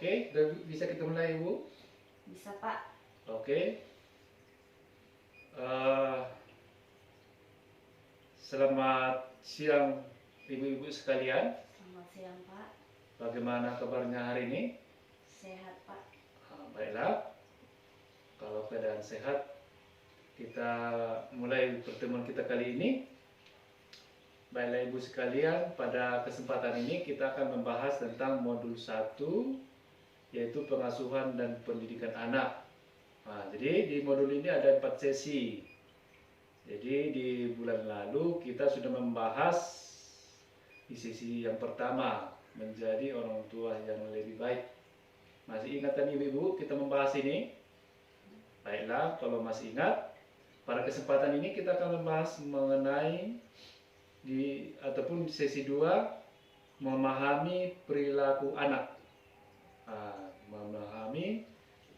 Oke, udah bisa kita mulai Ibu? Bisa, Pak. Oke. Eh, Selamat siang ibu-ibu sekalian. Selamat siang, Pak. Bagaimana kabarnya hari ini? Sehat, Pak. Baiklah, kalau keadaan sehat, kita mulai pertemuan kita kali ini. Baiklah ibu sekalian, pada kesempatan ini kita akan membahas tentang modul 1, yaitu pengasuhan dan pendidikan anak. Jadi di modul ini ada 4 sesi. Jadi di bulan lalu kita sudah membahas di sesi yang pertama, menjadi orang tua yang lebih baik. Masih ingat kan ibu-ibu kita membahas ini? Baiklah, kalau masih ingat, pada kesempatan ini kita akan membahas mengenai ataupun sesi 2, memahami perilaku anak. Memahami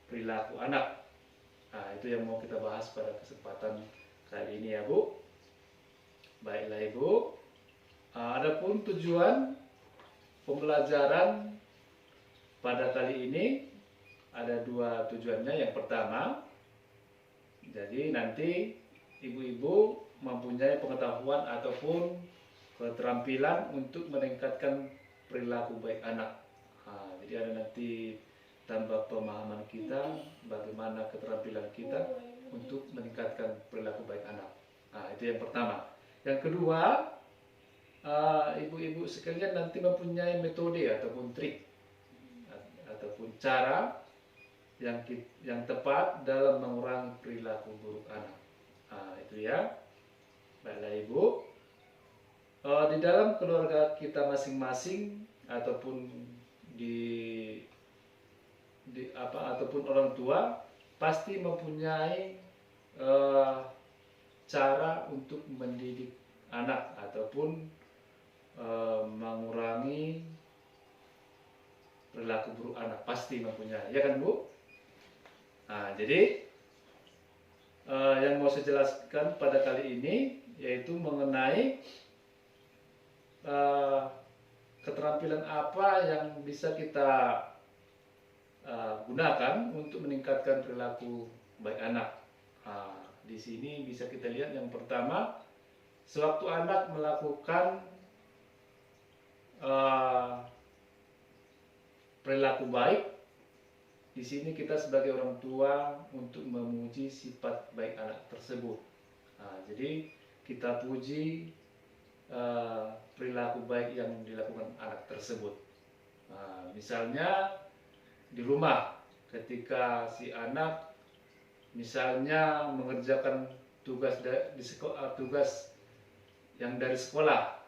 perilaku anak. Itu yang mau kita bahas pada kesempatan kali ini ya Bu. Baiklah Ibu. Adapun tujuan pembelajaran pada kali ini ada 2 tujuannya. Yang pertama, jadi nanti ibu-ibu mempunyai pengetahuan ataupun keterampilan untuk meningkatkan perilaku baik anak. Jadi ada nanti tambah pemahaman kita bagaimana keterampilan kita untuk meningkatkan perilaku baik anak. Itu yang pertama. Yang kedua, ibu-ibu sekalian nanti mempunyai metode ataupun trik ataupun cara yang tepat dalam mengurangi perilaku buruk anak. Itu ya. Baiklah Ibu. Di dalam keluarga kita masing-masing ataupun ataupun orang tua pasti mempunyai cara untuk mendidik anak ataupun mengurangi perilaku buruk anak, pasti mempunyai, ya kan Bu? Jadi yang mau saya jelaskan pada kali ini yaitu mengenai keterampilan apa yang bisa kita gunakan untuk meningkatkan perilaku baik anak. Di sini bisa kita lihat yang pertama, sewaktu anak melakukan perilaku baik, di sini kita sebagai orang tua untuk memuji sifat baik anak tersebut. Jadi kita puji perilaku baik yang dilakukan anak tersebut. Misalnya di rumah, ketika si anak misalnya mengerjakan tugas tugas yang dari sekolah,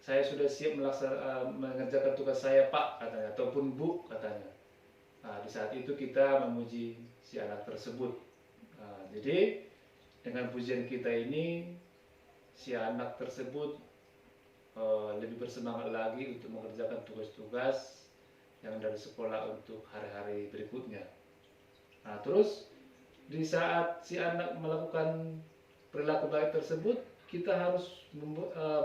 saya sudah siap mengerjakan tugas saya Pak katanya, ataupun Bu katanya. Di saat itu kita memuji si anak tersebut. Jadi dengan pujian kita ini, si anak tersebut lebih bersemangat lagi untuk mengerjakan tugas-tugas yang dari sekolah untuk hari-hari berikutnya. Terus di saat si anak melakukan perilaku baik tersebut, kita harus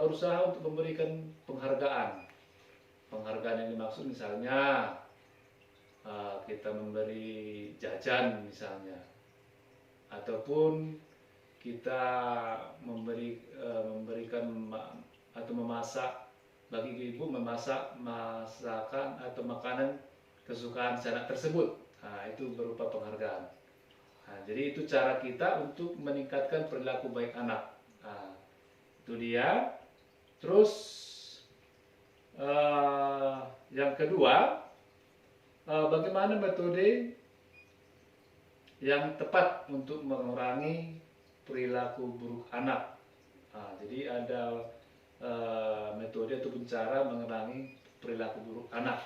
berusaha untuk memberikan penghargaan. Penghargaan yang dimaksud misalnya kita memberi jajan misalnya, ataupun kita memberikan atau memasak, bagi ibu memasak masakan atau makanan kesukaan si anak tersebut. Itu berupa penghargaan. Jadi itu cara kita untuk meningkatkan perilaku baik anak. Itu dia. Terus yang kedua, bagaimana metode yang tepat untuk mengurangi perilaku buruk anak. Jadi ada metode atau cara mengurangi perilaku buruk anak.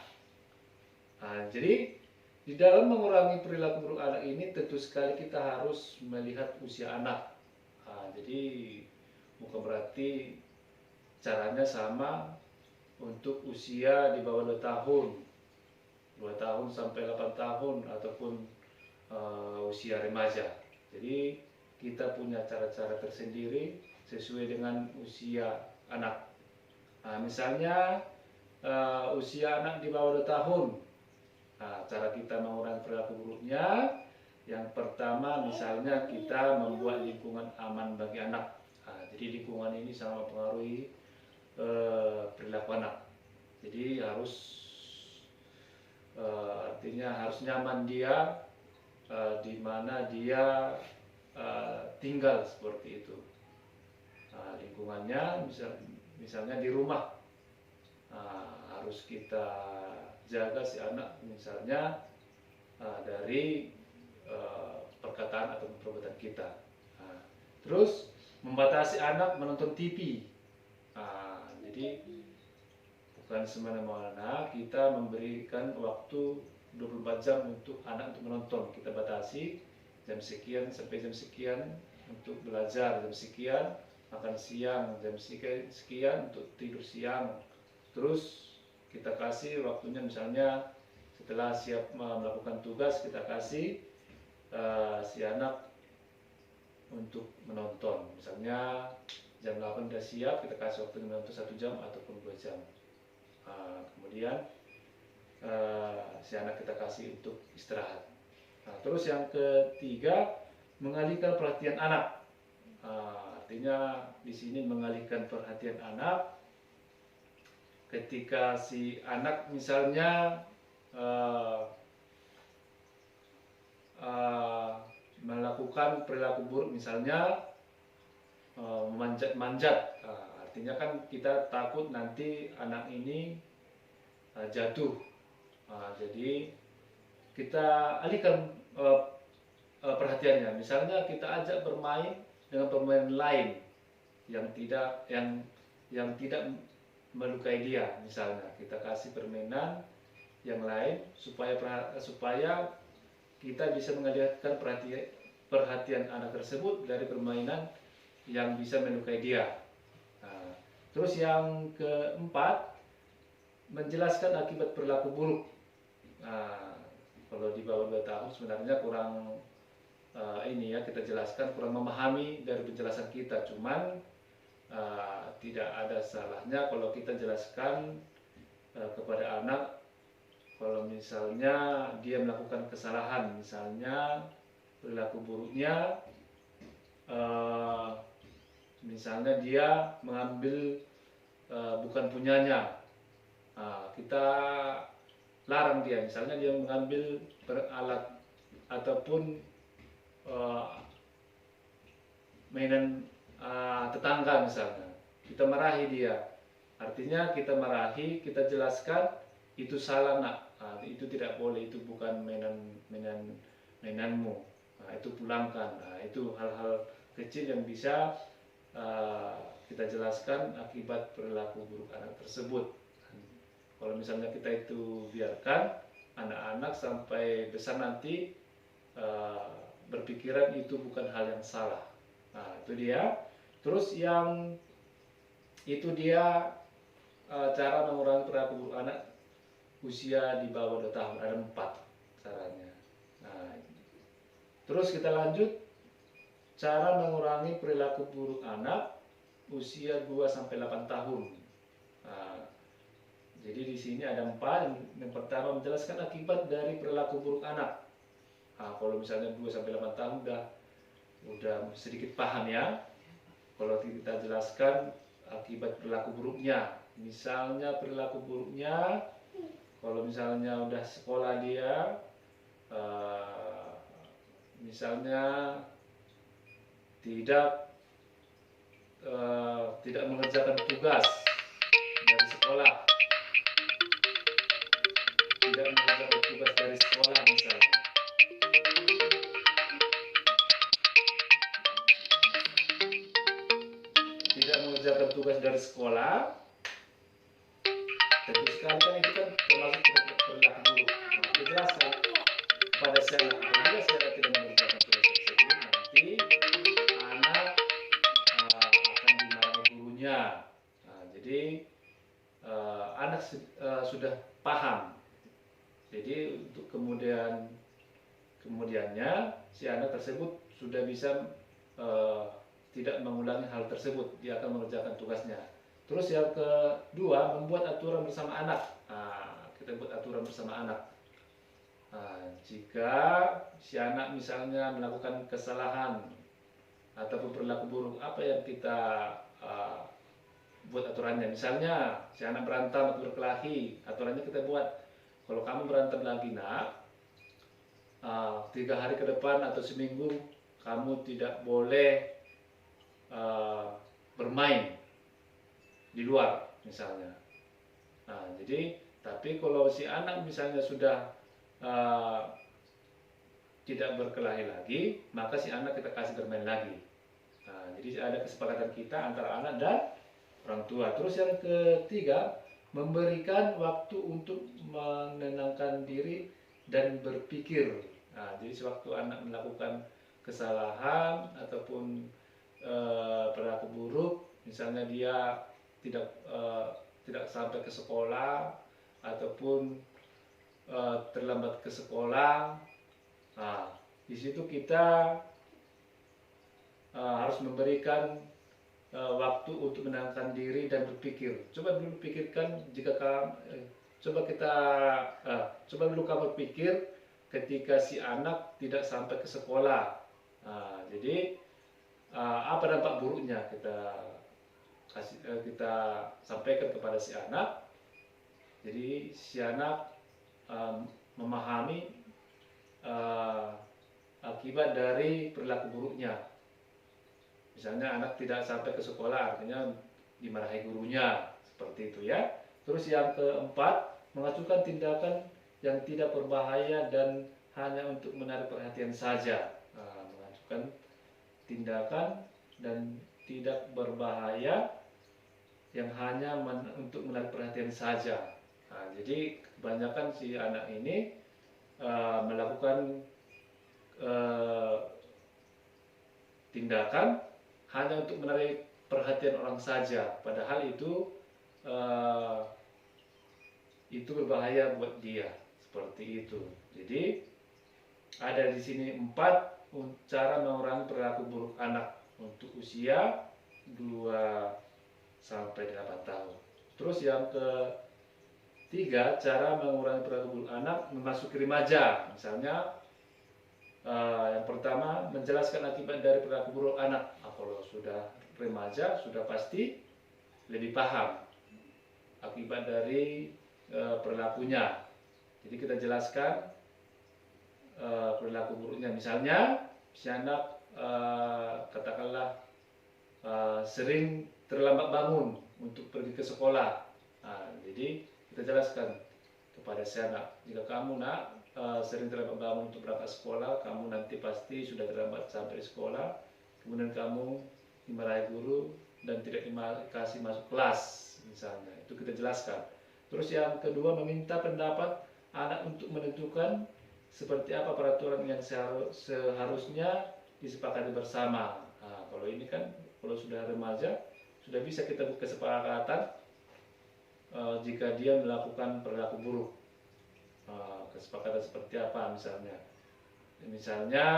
Jadi di dalam mengurangi perilaku buruk anak ini tentu sekali kita harus melihat usia anak. Jadi bukan berarti caranya sama untuk usia di bawah 2 tahun, 2 tahun sampai 8 tahun ataupun usia remaja. Jadi kita punya cara-cara tersendiri sesuai dengan usia anak. Misalnya usia anak di bawah 2 tahun. Nah, cara kita mengurangi perilaku buruknya, yang pertama misalnya kita membuat lingkungan aman bagi anak. Nah, jadi lingkungan ini sangat mempengaruhi perilaku anak. Jadi artinya harus nyaman dia di mana dia tinggal seperti itu. Nah, lingkungannya misalnya di rumah, harus kita jaga si anak misalnya dari perkataan atau perbuatan kita. Terus membatasi anak menonton TV. Jadi bukan semena-mena kita memberikan waktu 24 jam untuk anak untuk menonton. Kita batasi jam sekian sampai jam sekian untuk belajar, jam sekian makan siang, jam sekian untuk tidur siang. Terus kita kasih waktunya misalnya setelah siap melakukan tugas, kita kasih si anak untuk menonton. Misalnya jam 8 sudah siap, kita kasih waktu menonton 1 jam ataupun 2 jam. Kemudian si anak kita kasih untuk istirahat. Terus yang ketiga, mengalihkan perhatian anak. Artinya di sini mengalihkan perhatian anak ketika si anak misalnya melakukan perilaku buruk, misalnya memanjat-manjat. Artinya kan kita takut nanti anak ini jatuh. Jadi kita alihkan perhatiannya. Misalnya kita ajak bermain dengan permainan lain yang tidak melukai dia. Misalnya kita kasih permainan yang lain supaya kita bisa mengalihkan perhatian anak tersebut dari permainan yang bisa melukai dia. Terus yang keempat, menjelaskan akibat perilaku buruk. Kalau di bawah 2 tahun sebenarnya kurang kita jelaskan, kurang memahami dari penjelasan kita. Cuman tidak ada salahnya kalau kita jelaskan kepada anak, kalau misalnya dia melakukan kesalahan, misalnya perilaku buruknya, misalnya dia mengambil bukan punyanya, kita larang dia. Misalnya dia mengambil alat ataupun mainan tetangga misalnya, kita marahi dia. Artinya kita marahi, kita jelaskan itu salah nak, itu tidak boleh, itu bukan mainanmu, itu pulangkan. Itu hal-hal kecil yang bisa kita jelaskan akibat perilaku buruk anak tersebut. Kalau misalnya kita itu biarkan anak-anak sampai besar nanti berpikiran itu bukan hal yang salah. Itu dia. Terus yang itu dia cara mengurangi perilaku buruk anak usia di bawah 2 tahun. Ada 4 caranya. Terus kita lanjut, cara mengurangi perilaku buruk anak usia 2 sampai 8 tahun. Jadi di sini ada 4. Yang pertama, menjelaskan akibat dari perilaku buruk anak. Kalau misalnya 2 sampai 8 tahun udah sedikit paham ya. Kalau kita jelaskan akibat perilaku buruknya, misalnya perilaku buruknya, kalau misalnya udah sekolah dia, misalnya tidak mengerjakan tugas dari sekolah, tidak mengerjakan tugas dari sekolah misalnya. Tidak mengerjakan tugas dari sekolah, tentu sekali kan itu kan termasuk perilaku buruk. Kita jelaskan pada si anak, apabila si anak tidak mengerjakan tugas tersebut, nanti anak akan dimarahi gurunya. Jadi anak sudah paham. Jadi untuk kemudiannya si anak tersebut sudah bisa tidak mengulangi hal tersebut. Dia akan mengerjakan tugasnya. Terus yang kedua, membuat aturan bersama anak. Kita buat aturan bersama anak. Jika si anak misalnya melakukan kesalahan ataupun perilaku buruk, apa yang kita buat aturannya. Misalnya si anak berantem atau berkelahi, aturannya kita buat, kalau kamu berantem lagi nak, 3 hari ke depan atau seminggu kamu tidak boleh bermain di luar misalnya. Jadi tapi kalau si anak misalnya sudah tidak berkelahi lagi, maka si anak kita kasih bermain lagi. Jadi ada kesepakatan kita antara anak dan orang tua. Terus yang ketiga, memberikan waktu untuk menenangkan diri dan berpikir. Jadi sewaktu anak melakukan kesalahan ataupun perilaku buruk, misalnya dia tidak sampai ke sekolah ataupun terlambat ke sekolah, di situ kita harus memberikan waktu untuk menenangkan diri dan berpikir. Coba dulu pikirkan, coba dulu kamu pikir ketika si anak tidak sampai ke sekolah. Jadi apa dampak buruknya kita sampaikan kepada si anak. Jadi si anak memahami akibat dari perilaku buruknya. Misalnya anak tidak sampai ke sekolah, artinya dimarahi gurunya, seperti itu ya. Terus yang keempat, mengajukan tindakan yang tidak berbahaya dan hanya untuk menarik perhatian saja. Mengajukan tindakan dan tidak berbahaya yang hanya untuk menarik perhatian saja. Jadi kebanyakan si anak ini melakukan tindakan hanya untuk menarik perhatian orang saja, padahal itu berbahaya buat dia, seperti itu. Jadi ada di sini 4 cara mengurangi perilaku buruk anak untuk usia 2 sampai 8 tahun. Terus yang ketiga, cara mengurangi perilaku buruk anak memasuki remaja. Misalnya yang pertama, menjelaskan akibat dari perilaku buruk anak. Kalau sudah remaja, sudah pasti lebih paham akibat dari perilakunya. Jadi kita jelaskan perilaku buruknya. Misalnya, si anak katakanlah sering terlambat bangun untuk pergi ke sekolah. Jadi kita jelaskan kepada si anak, jika kamu nak sering terlambat bangun untuk berangkat sekolah, kamu nanti pasti sudah terlambat sampai sekolah, kemudian kamu dimarahi guru dan tidak dikasih masuk kelas, misalnya. Itu kita jelaskan. Terus yang kedua, meminta pendapat anak untuk menentukan seperti apa peraturan yang seharusnya disepakati bersama. Kalau ini kan, kalau sudah remaja, sudah bisa kita buat kesepakatan jika dia melakukan perilaku buruk. Kesepakatan seperti apa misalnya? Misalnya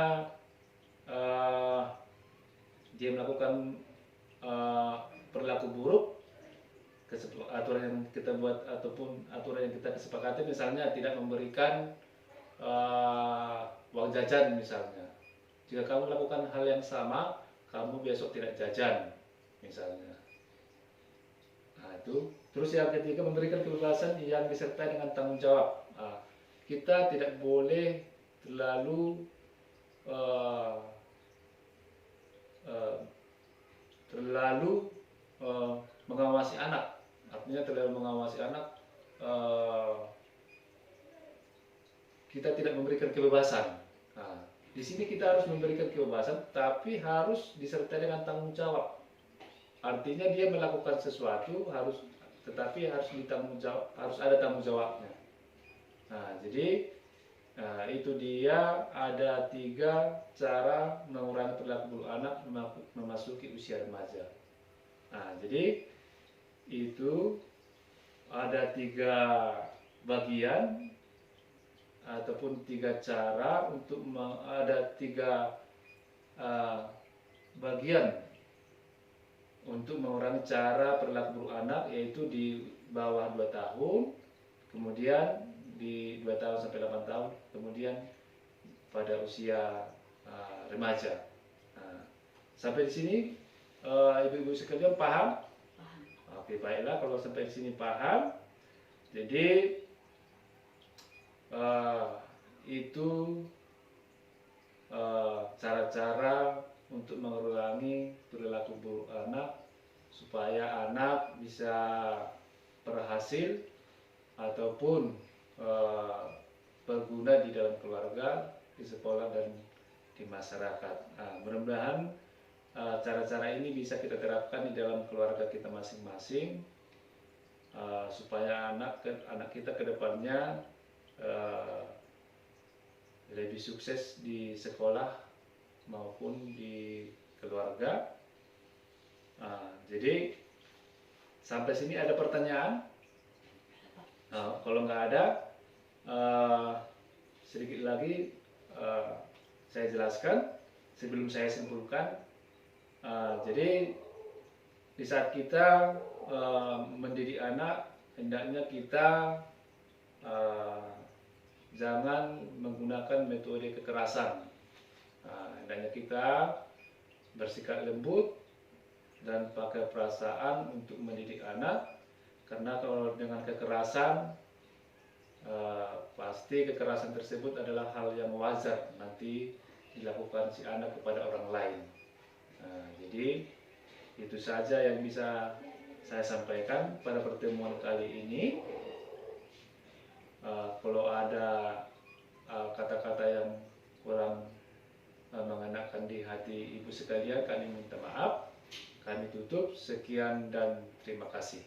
dia melakukan perilaku buruk, aturan yang kita buat ataupun aturan yang kita kesepakati, misalnya tidak memberikan uang jajan misalnya. Jika kamu lakukan hal yang sama, kamu besok tidak jajan misalnya. Itu. Terus yang ketiga, memberikan kebebasan yang disertai dengan tanggung jawab. Kita tidak boleh terlalu mengawasi anak. Artinya terlalu mengawasi anak, kita tidak memberikan kebebasan. Di sini kita harus memberikan kebebasan, tapi harus disertai dengan tanggung jawab. Artinya dia melakukan sesuatu tetapi harus ada tanggung jawabnya. Jadi itu dia, ada 3 cara mengurangi perilaku buruk anak memasuki usia remaja. Jadi itu ada 3 bagian ataupun 3 cara untuk ada 3 bagian untuk mengurangi cara perilaku buruk anak, yaitu di bawah 2 tahun, kemudian di 2 tahun sampai 8 tahun, kemudian pada usia remaja. Nah, sampai di sini ibu-ibu sekalian paham? Paham. Oke, baiklah kalau sampai di sini paham. Jadi itu cara-cara untuk mengurangi perilaku buruk anak supaya anak bisa berhasil ataupun berguna di dalam keluarga, di sekolah dan di masyarakat. Nah, mudah-mudahan cara-cara ini bisa kita terapkan di dalam keluarga kita masing-masing supaya anak kita ke depannya lebih sukses di sekolah maupun di keluarga. Jadi sampai sini ada pertanyaan? Kalau nggak ada, sedikit lagi saya jelaskan sebelum saya simpulkan. Jadi di saat kita mendidik anak, hendaknya kita jangan menggunakan metode kekerasan. Hendaknya kita bersikap lembut dan pakai perasaan untuk mendidik anak, karena kalau dengan kekerasan pasti kekerasan tersebut adalah hal yang wajar nanti dilakukan si anak kepada orang lain. Jadi itu saja yang bisa saya sampaikan pada pertemuan kali ini. Kalau ada kata-kata yang kurang mengenakan di hati ibu sekalian, kami minta maaf. Kami tutup. Sekian dan terima kasih.